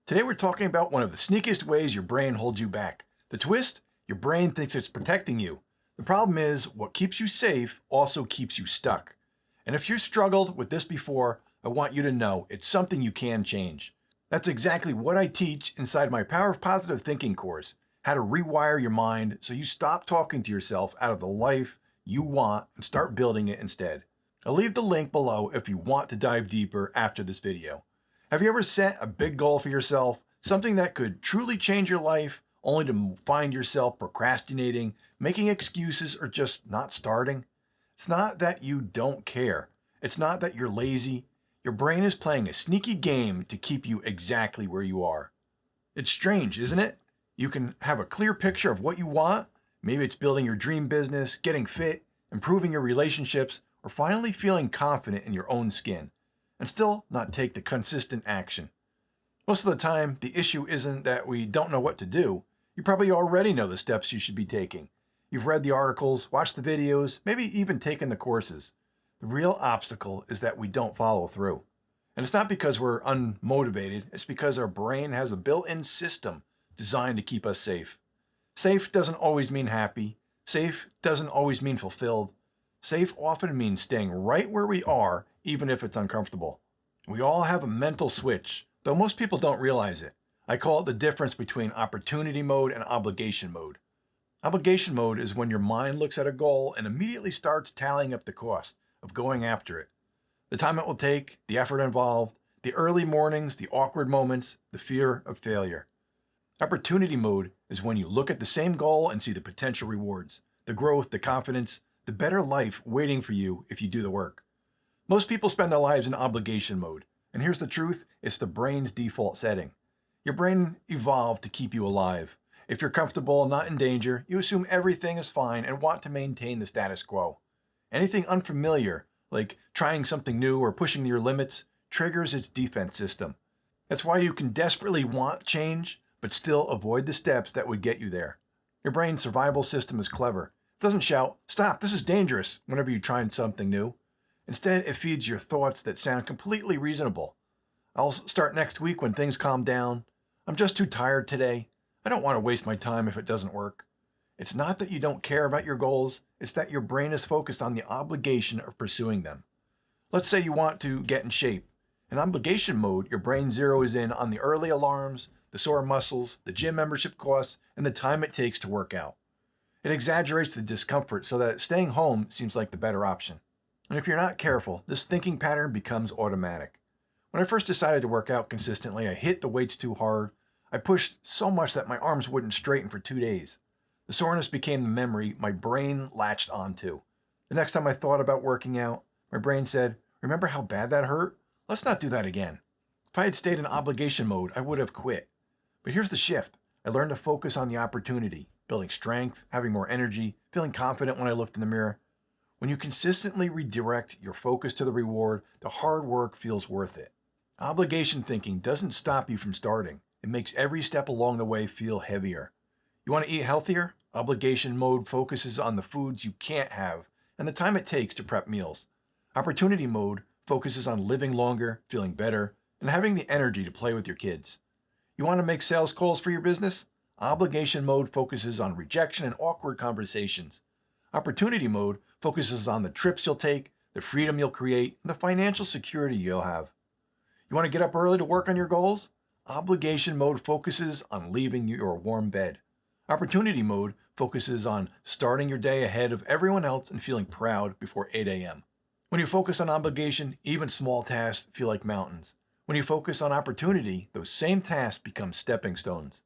Today we're talking about one of the sneakiest ways your brain holds you back. The twist? Your brain thinks it's protecting you. The problem is, what keeps you safe also keeps you stuck. And if you've struggled with this before, I want you to know it's something you can change. That's exactly what I teach inside my Power of Positive Thinking course, how to rewire your mind so you stop talking to yourself out of the life you want and start building it instead. I'll leave the link below if you want to dive deeper after this video. Have you ever set a big goal for yourself, something that could truly change your life, only to find yourself procrastinating, making excuses, or just not starting? It's not that you don't care. It's not that you're lazy. Your brain is playing a sneaky game to keep you exactly where you are. It's strange, isn't it? You can have a clear picture of what you want. Maybe it's building your dream business, getting fit, improving your relationships, or finally feeling confident in your own skin, and still not take the consistent action. Most of the time, the issue isn't that we don't know what to do. You probably already know the steps you should be taking. You've read the articles, watched the videos, maybe even taken the courses. The real obstacle is that we don't follow through. And it's not because we're unmotivated, it's because our brain has a built-in system designed to keep us safe. Safe doesn't always mean happy. Safe doesn't always mean fulfilled. Safe often means staying right where we are, even if it's uncomfortable. We all have a mental switch, though most people don't realize it. I call it the difference between opportunity mode and obligation mode. Obligation mode is when your mind looks at a goal and immediately starts tallying up the cost of going after it. The time it will take, the effort involved, the early mornings, the awkward moments, the fear of failure. Opportunity mode is when you look at the same goal and see the potential rewards, the growth, the confidence, the better life waiting for you if you do the work. Most people spend their lives in obligation mode, and here's the truth, it's the brain's default setting. Your brain evolved to keep you alive. If you're comfortable and not in danger, you assume everything is fine and want to maintain the status quo. Anything unfamiliar, like trying something new or pushing your limits, triggers its defense system. That's why you can desperately want change, but still avoid the steps that would get you there. Your brain's survival system is clever. It doesn't shout, "Stop, this is dangerous," whenever you try something new. Instead, it feeds your thoughts that sound completely reasonable. "I'll start next week when things calm down. I'm just too tired today. I don't want to waste my time if it doesn't work." It's not that you don't care about your goals, it's that your brain is focused on the obligation of pursuing them. Let's say you want to get in shape. In obligation mode, your brain zeroes in on the early alarms, the sore muscles, the gym membership costs, and the time it takes to work out. It exaggerates the discomfort so that staying home seems like the better option. And if you're not careful, this thinking pattern becomes automatic. When I first decided to work out consistently, I hit the weights too hard. I pushed so much that my arms wouldn't straighten for 2 days. The soreness became the memory my brain latched onto. The next time I thought about working out, my brain said, "Remember how bad that hurt? Let's not do that again." If I had stayed in obligation mode, I would have quit. But here's the shift. I learned to focus on the opportunity, building strength, having more energy, feeling confident when I looked in the mirror. When you consistently redirect your focus to the reward, the hard work feels worth it. Obligation thinking doesn't stop you from starting. It makes every step along the way feel heavier. You want to eat healthier? Obligation mode focuses on the foods you can't have and the time it takes to prep meals. Opportunity mode focuses on living longer, feeling better, and having the energy to play with your kids. You want to make sales calls for your business? Obligation mode focuses on rejection and awkward conversations. Opportunity mode focuses on the trips you'll take, the freedom you'll create, and the financial security you'll have. You want to get up early to work on your goals? Obligation mode focuses on leaving your warm bed. Opportunity mode focuses on starting your day ahead of everyone else and feeling proud before 8 a.m. When you focus on obligation, even small tasks feel like mountains. When you focus on opportunity, those same tasks become stepping stones.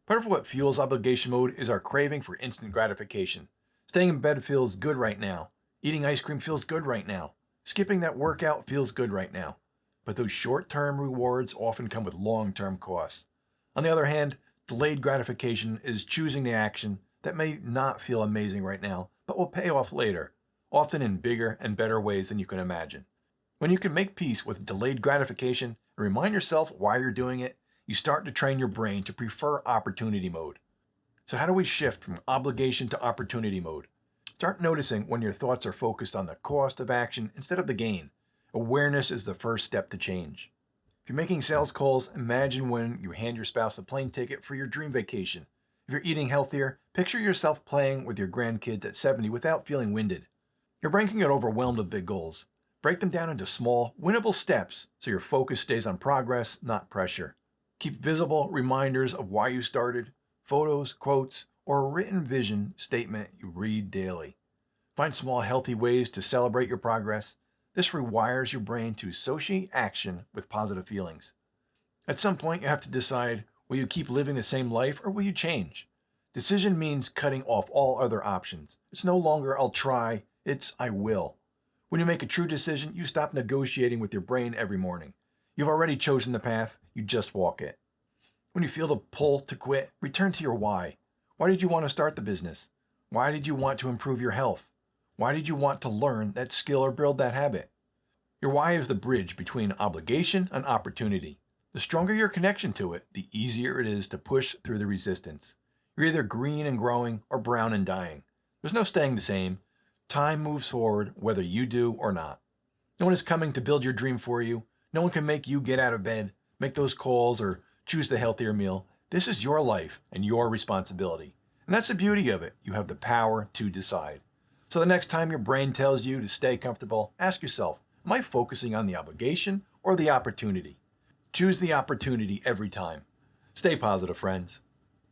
Part of what fuels obligation mode is our craving for instant gratification. Staying in bed feels good right now. Eating ice cream feels good right now. Skipping that workout feels good right now. But those short-term rewards often come with long-term costs. On the other hand, delayed gratification is choosing the action that may not feel amazing right now, but will pay off later, often in bigger and better ways than you can imagine. When you can make peace with delayed gratification and remind yourself why you're doing it, you start to train your brain to prefer opportunity mode. So how do we shift from obligation to opportunity mode? Start noticing when your thoughts are focused on the cost of action instead of the gain. Awareness is the first step to change. If you're making sales calls, imagine when you hand your spouse a plane ticket for your dream vacation. If you're eating healthier, picture yourself playing with your grandkids at 70 without feeling winded. Your brain can get overwhelmed with big goals. Break them down into small, winnable steps so your focus stays on progress, not pressure. Keep visible reminders of why you started, photos, quotes, or a written vision statement you read daily. Find small, healthy ways to celebrate your progress. This rewires your brain to associate action with positive feelings. At some point, you have to decide, will you keep living the same life or will you change? Decision means cutting off all other options. It's no longer I'll try, it's I will. When you make a true decision, you stop negotiating with your brain every morning. You've already chosen the path, you just walk it. When you feel the pull to quit, return to your why. Why did you want to start the business? Why did you want to improve your health? Why did you want to learn that skill or build that habit? Your why is the bridge between obligation and opportunity. The stronger your connection to it, the easier it is to push through the resistance. You're either green and growing or brown and dying. There's no staying the same. Time moves forward whether you do or not. No one is coming to build your dream for you. No one can make you get out of bed, make those calls, or choose the healthier meal. This is your life and your responsibility. And that's the beauty of it. You have the power to decide. So the next time your brain tells you to stay comfortable, ask yourself, am I focusing on the obligation or the opportunity? Choose the opportunity every time. Stay positive, friends.